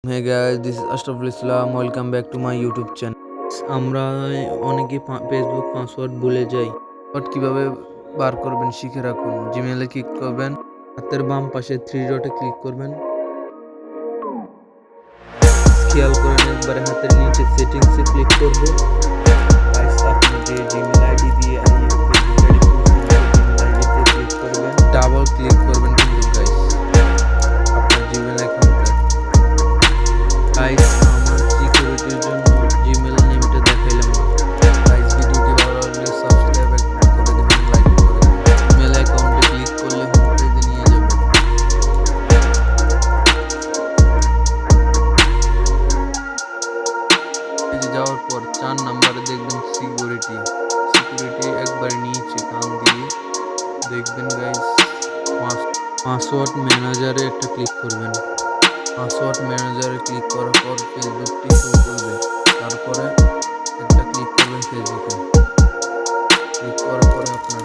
Hey guys, this is Ashraful Islam. Welcome back to my YouTube channel. আমরা অনেকে Facebook password ভুলে যাই। কিভাবে বার করবেন শিখে রাখুন। জিমেইলে ক্লিক করবেন, হাতের বাম পাশে থ্রি ডটে ক্লিক করবেন, খেয়াল করেন একবারে হাতের নিচে সেটিংসে ক্লিক করব। গাইস আপনি যে জিমেইল আইডি দিয়ে ফেসবুক আইডি জিমেইল আইডিতে ক্লিক করবেন, ডাবল ক্লিক করবেন কিন্তু গাইস আপনার জিমেইল অ্যাকাউন্টে। গাইস আমার সিকিউরিটির জন্য জিমেইল নেমটা দেখাইলাম না। গাইস ভিডিওটি ভালো লাগলে সাবস্ক্রাইব করে দিবেন, লাইক করে দিবেন। জিমেইল অ্যাকাউন্টে ক্লিক করলে হোম পেজে নিয়ে যাবে। পেজে যাওয়ার পর 4 নম্বরে দেখবেন সিকিউরিটি একবার নিচে টান দিয়ে দেখবেন গাইস পাসওয়ার্ড ম্যানেজারে একটা ক্লিক করবেন। পাসওয়ার্ড ম্যানেজারে ক্লিক করার পর ফেসবুকটি শো করবে। তারপরে একটা ক্লিক করবেন ফেসবুকে। ক্লিক করার পরে আপনার